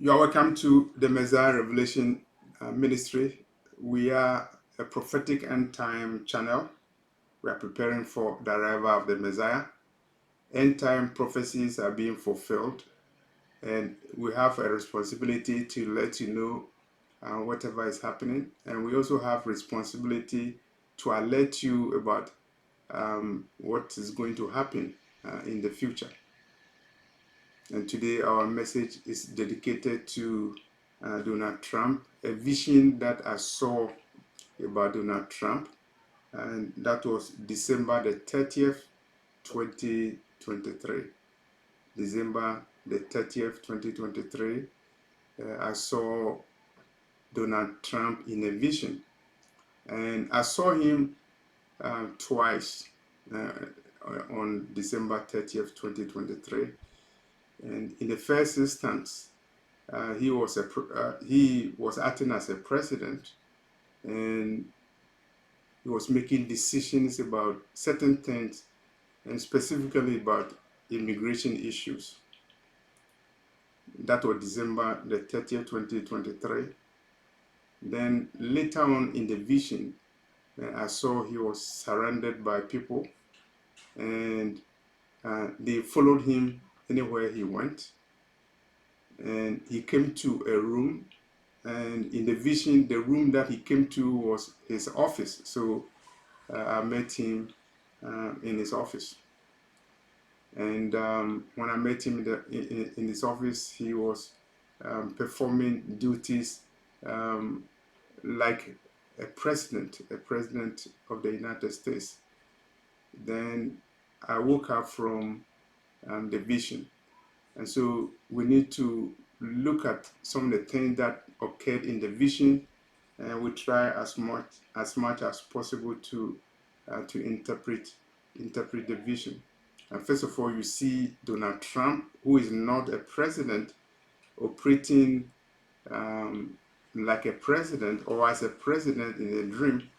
You are welcome to the Messiah Revelation Ministry. We are a prophetic end time channel. We are preparing for the arrival of the Messiah. End time prophecies are being fulfilled, and we have a responsibility to let you know whatever is happening. And we also have responsibility to alert you about what is going to happen in the future. And today our message is dedicated to Donald Trump, a vision that I saw about Donald Trump, and that was December the 30th, 2023. December the 30th, 2023, I saw Donald Trump in a vision, and I saw him twice on December 30th, 2023. And in the first instance, he was acting as a president, and he was making decisions about certain things, and specifically about immigration issues. That was December the 30th, 2023. Then later on in the vision, I saw he was surrounded by people, and they followed him anywhere he went. And he came to a room, and in the vision, the room that he came to was his office. So I met him in his office. And when I met him in his office, he was performing duties like a president of the United States. Then I woke up from the vision. And so we need to look at some of the things that occurred in the vision, and we try as much as possible to interpret the vision. And first of all, you see Donald Trump, who is not a president, operating like a president or as a president in a dream.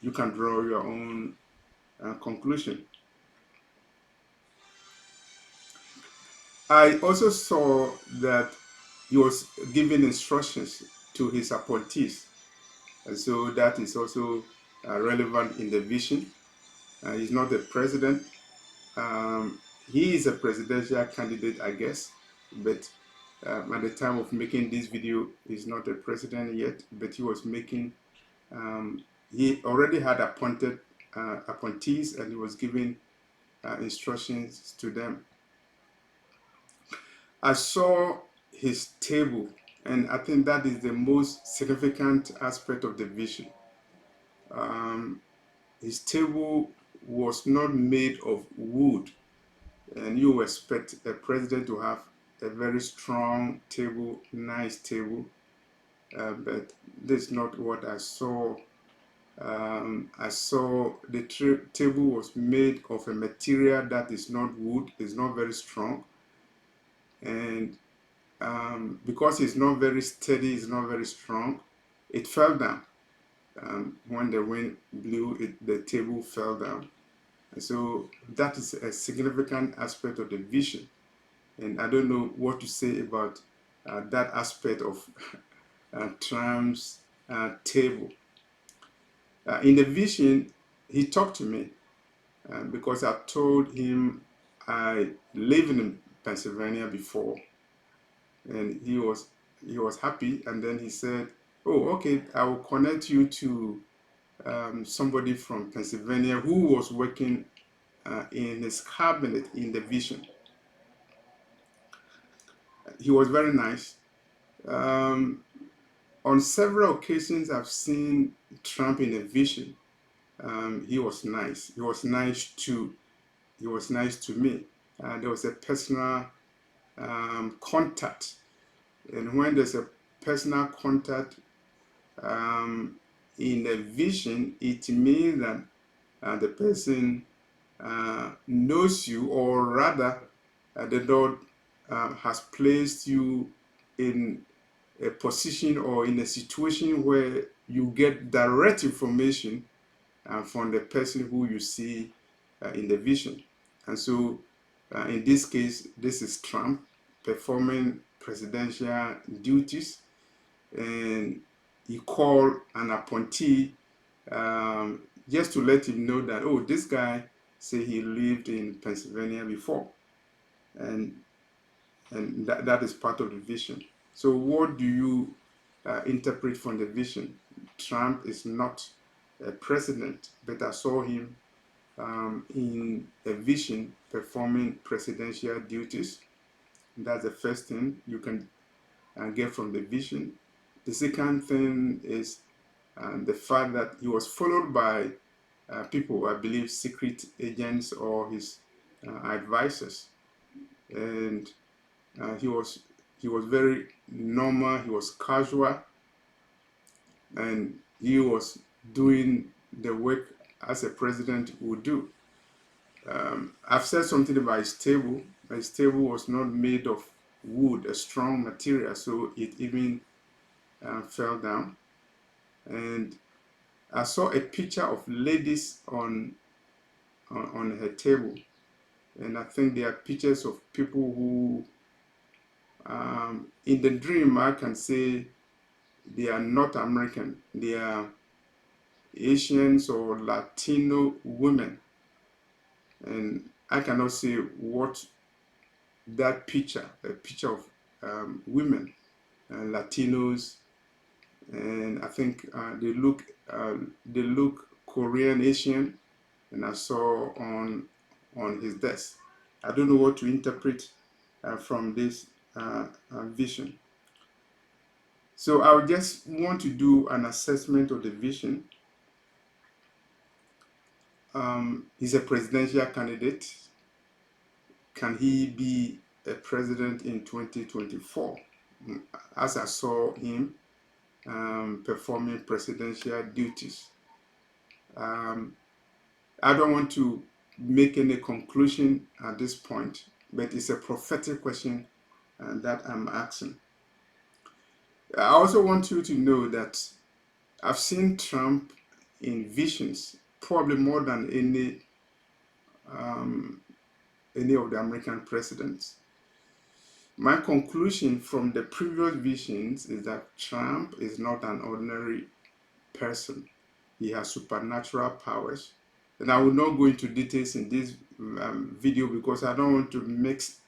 You can draw your own conclusion. I also saw that he was giving instructions to his appointees, and so that is also relevant in the vision. He's not the president. He is a presidential candidate, I guess, but at the time of making this video, he's not a president yet, but he was making, he already had appointed appointees, and he was giving instructions to them. I saw his table, and I think that is the most significant aspect of the vision. His table was not made of wood, and you expect a president to have a very strong table, nice table, but this is not what I saw. I saw the table was made of a material that is not wood, is not very strong, and because it's not very steady, it's not very strong, it fell down. When the wind blew, the table fell down. And so that is a significant aspect of the vision. And I don't know what to say about that aspect of Trump's table. In the vision, he talked to me because I told him I lived in Pennsylvania before, and he was happy. And then he said, "Oh, okay, I will connect you to somebody from Pennsylvania who was working in his cabinet in the vision." He was very nice. On several occasions, I've seen Trump in a vision. He was nice. He was nice to me. There was a personal contact, and when there's a personal contact in a vision, it means that the person knows you, or rather, the Lord has placed you in a position or in a situation where you get direct information from the person who you see in the vision. And so in this case, this is Trump performing presidential duties, and he called an appointee just to let him know that, oh, this guy say he lived in Pennsylvania before, and that is part of the vision. So what do you interpret from the vision? Trump is not a president, but I saw him in a vision performing presidential duties. That's the first thing you can get from the vision. The second thing is the fact that he was followed by people, I believe, secret agents or his advisors, and he was very normal. He was casual, and he was doing the work as a president would do. I've said something about his table. His table was not made of wood, a strong material, so it even fell down. And I saw a picture of ladies on her table, and I think they are pictures of people who, in the dream, I can say they are not American. They are Asians or Latino women, and I cannot say what that picture, a picture of women, Latinos, and I think they look Korean Asian, and I saw on his desk. I don't know what to interpret from this vision. So I would just want to do an assessment of the vision. He's a presidential candidate. Can he be a president in 2024? As I saw him performing presidential duties. I don't want to make any conclusion at this point, but it's a prophetic question that I'm asking. I also want you to know that I've seen Trump in visions, probably more than any of the American presidents. My conclusion from the previous visions is that Trump is not an ordinary person. He has supernatural powers. And I will not go into details in this video because I don't want to mix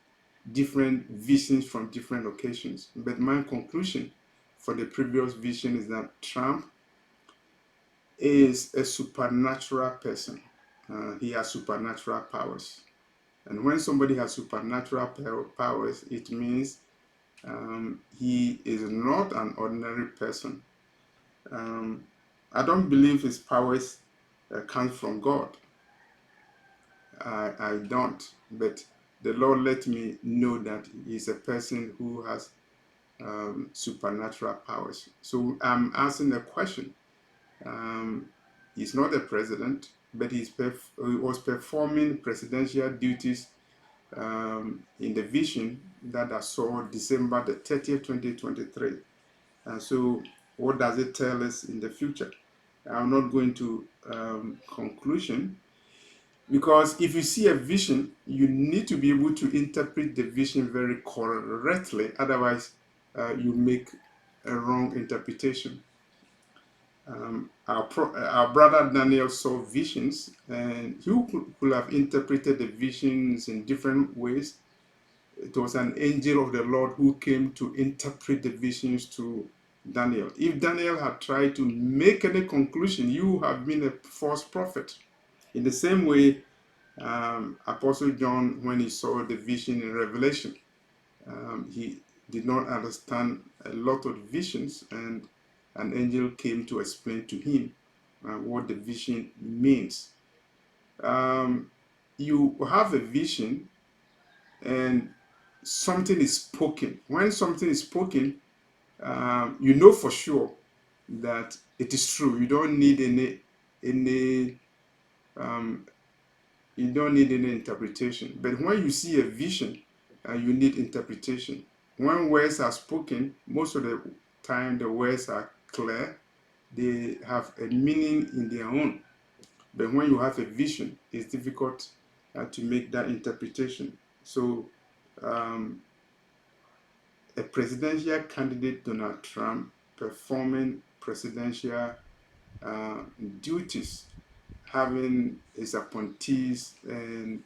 different visions from different occasions. But my conclusion for the previous vision is that Trump is a supernatural person. He has supernatural powers. And when somebody has supernatural powers, it means he is not an ordinary person. I don't believe his powers come from God. I don't. But the Lord let me know that he's a person who has supernatural powers. So I'm asking a question. He's not a president, but he was performing presidential duties in the vision that I saw December the 30th, 2023. And so what does it tell us in the future? I'm not going to conclusion, because if you see a vision, you need to be able to interpret the vision very correctly. Otherwise, you make a wrong interpretation. Our brother Daniel saw visions, and he could have interpreted the visions in different ways. It was an angel of the Lord who came to interpret the visions to Daniel. If Daniel had tried to make any conclusion, you have been a false prophet. In the same way, Apostle John, when he saw the vision in Revelation, he did not understand a lot of visions, and an angel came to explain to him what the vision means. You have a vision and something is spoken. When something is spoken, you know for sure that it is true. You don't need any interpretation. But when you see a vision, you need interpretation. When words are spoken, most of the time the words are clear. They have a meaning in their own. But when you have a vision, it's difficult to make that interpretation. So a a presidential candidate, Donald Trump, performing presidential duties, having his appointees and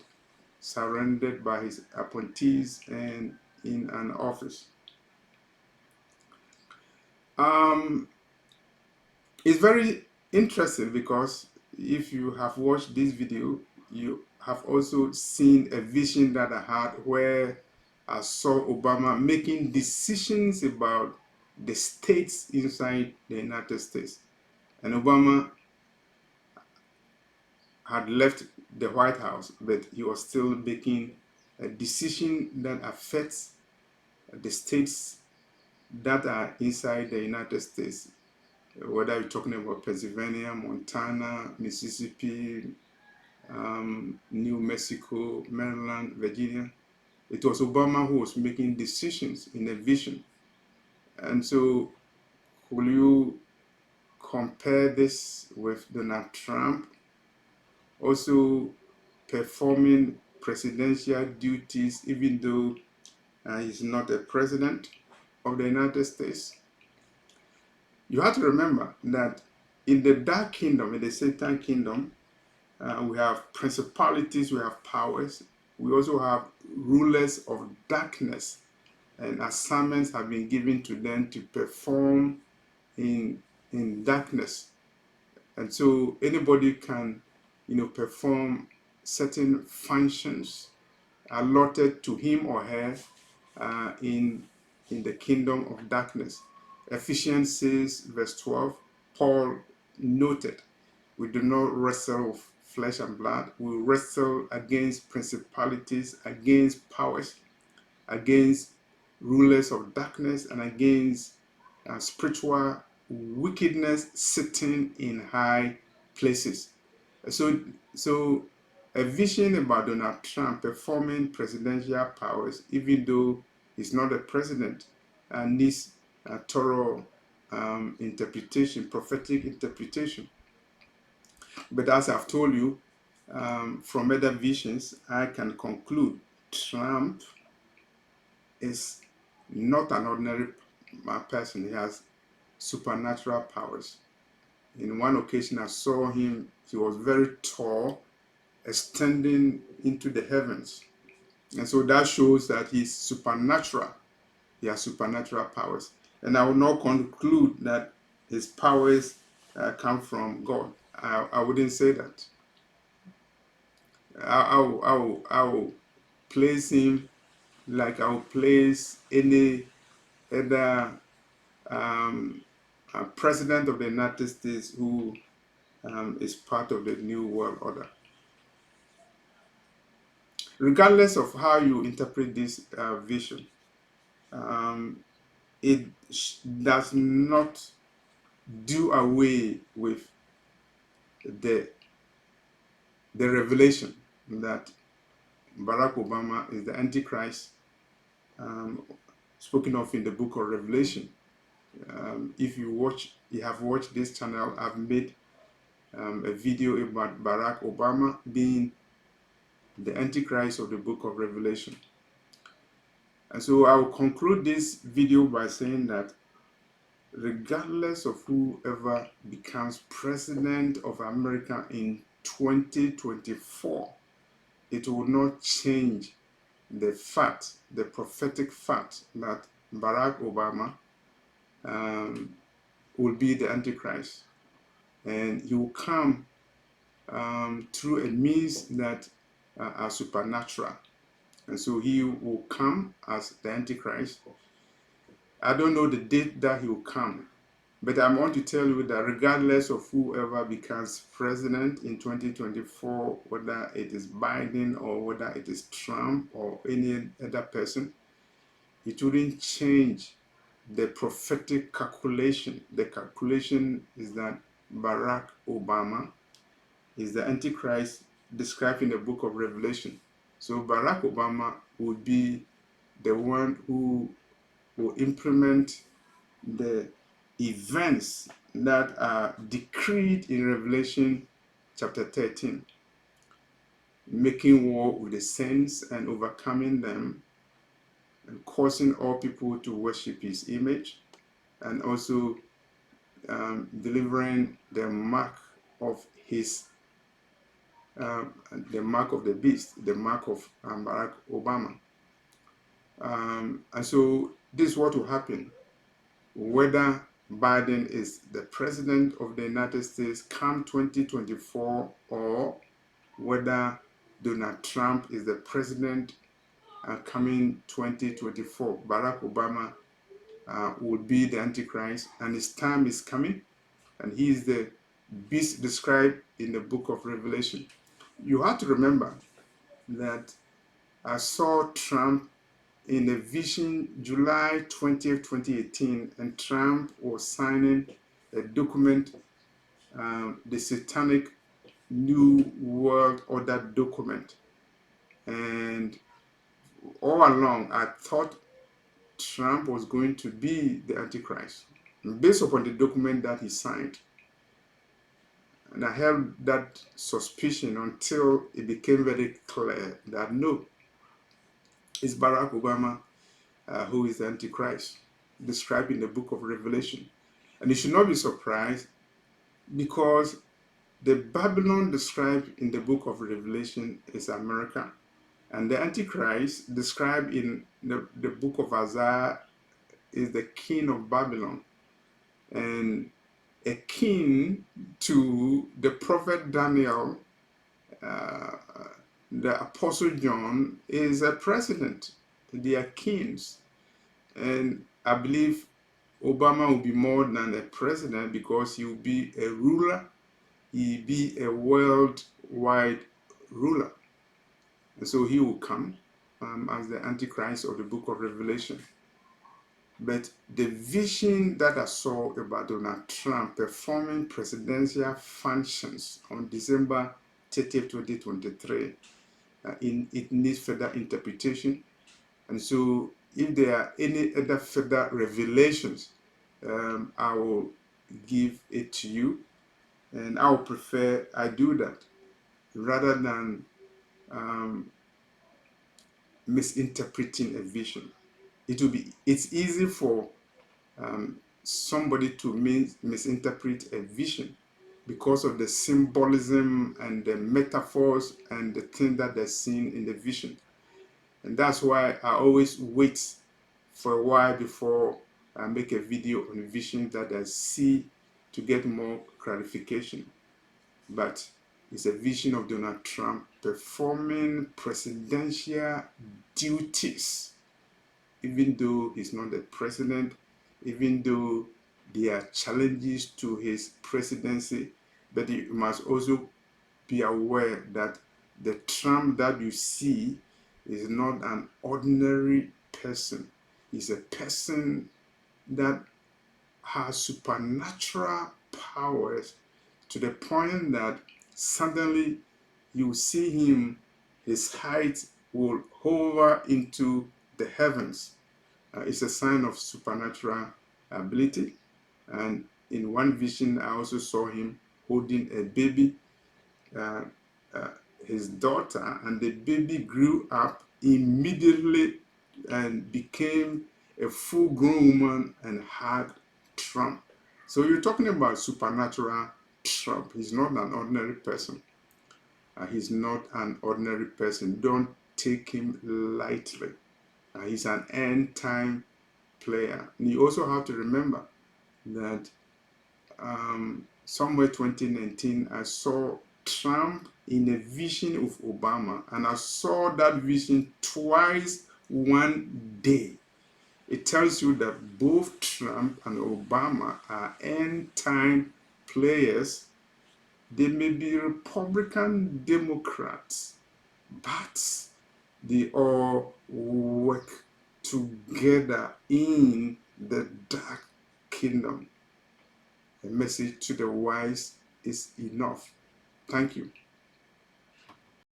surrounded by his appointees and in an office. It's very interesting because if you have watched this video, you have also seen a vision that I had where I saw Obama making decisions about the states inside the United States. And Obama had left the White House, but he was still making a decision that affects the states that are inside the United States, whether you're talking about Pennsylvania, Montana, Mississippi, New Mexico, Maryland, Virginia. It was Obama who was making decisions in a vision. And so, will you compare this with Donald Trump also performing presidential duties even though he's not a president of the United States? You have to remember that in the dark kingdom, in the Satan kingdom, we have principalities, we have powers, we also have rulers of darkness, and assignments have been given to them to perform in darkness. And so anybody can, perform certain functions allotted to him or her in the kingdom of darkness. Ephesians 6, verse 12, Paul noted, we do not wrestle with flesh and blood. We wrestle against principalities, against powers, against rulers of darkness, and against spiritual wickedness sitting in high places. So a vision about Donald Trump performing presidential powers, even though he's not a president, needs a thorough interpretation, prophetic interpretation. But as I've told you, from other visions, I can conclude Trump is not an ordinary person. He has supernatural powers. In one occasion, I saw him, he was very tall, extending into the heavens. And so that shows that he's supernatural. He has supernatural powers. And I will not conclude that his powers come from God. I wouldn't say that. I will place him like I will place any other president of the United States who is part of the New World Order. Regardless of how you interpret this vision, it does not do away with the revelation that Barack Obama is the Antichrist, spoken of in the book of Revelation. If you have watched this channel, I've made a video about Barack Obama being the Antichrist of the book of Revelation. And so I will conclude this video by saying that regardless of whoever becomes president of America in 2024, it will not change the fact, the prophetic fact, that Barack Obama will be the Antichrist. And he will come through a means that are supernatural. And so he will come as the Antichrist. I don't know the date that he will come, but I want to tell you that regardless of whoever becomes president in 2024, whether it is Biden or whether it is Trump or any other person, it wouldn't change the prophetic calculation. The calculation is that Barack Obama is the Antichrist described in the book of Revelation. So Barack Obama would be the one who will implement the events that are decreed in Revelation chapter 13, making war with the saints and overcoming them, and causing all people to worship his image, and also delivering the mark of his the mark of the beast, the mark of Barack Obama. And so this is what will happen whether Biden is the president of the United States come 2024 or whether Donald Trump is the president coming 2024. Barack Obama will be the Antichrist, and his time is coming, and he is the beast described in the book of Revelation. You have to remember that I saw Trump in a vision July 20th, 2018, and Trump was signing a document, the Satanic New World Order document. And all along, I thought Trump was going to be the Antichrist, based upon the document that he signed. And I held that suspicion until it became very clear that no, it's Barack Obama who is the Antichrist, described in the book of Revelation. And you should not be surprised because the Babylon described in the book of Revelation is America. And the Antichrist described in the book of Isaiah is the king of Babylon. And a king to the prophet Daniel, the apostle John, is a president. They are kings. And I believe Obama will be more than a president because he will be a ruler. He will be a worldwide ruler. And so he will come as the Antichrist of the book of Revelation. But the vision that I saw about Donald Trump performing presidential functions on December 30th, 2023, it needs further interpretation. And so if there are any other further revelations, I will give it to you. And I would prefer I do that rather than misinterpreting a vision. It's easy for somebody to misinterpret a vision because of the symbolism and the metaphors and the thing that they're seeing in the vision. And that's why I always wait for a while before I make a video on a vision that I see to get more clarification. But it's a vision of Donald Trump performing presidential duties, even though he's not the president, even though there are challenges to his presidency. But you must also be aware that the Trump that you see is not an ordinary person. He's a person that has supernatural powers to the point that suddenly you see him, his height will hover into the heavens. It's a sign of supernatural ability. And in one vision, I also saw him holding a baby, his daughter, and the baby grew up immediately and became a full-grown woman and hugged Trump. So you're talking about supernatural Trump. He's not an ordinary person. He's not an ordinary person. Don't take him lightly. He's an end-time player. And you also have to remember that somewhere 2019, I saw Trump in a vision of Obama, and I saw that vision twice one day. It tells you that both Trump and Obama are end-time players. They may be Republican Democrats, but they all work together in the dark kingdom. A message to the wise is enough. Thank you.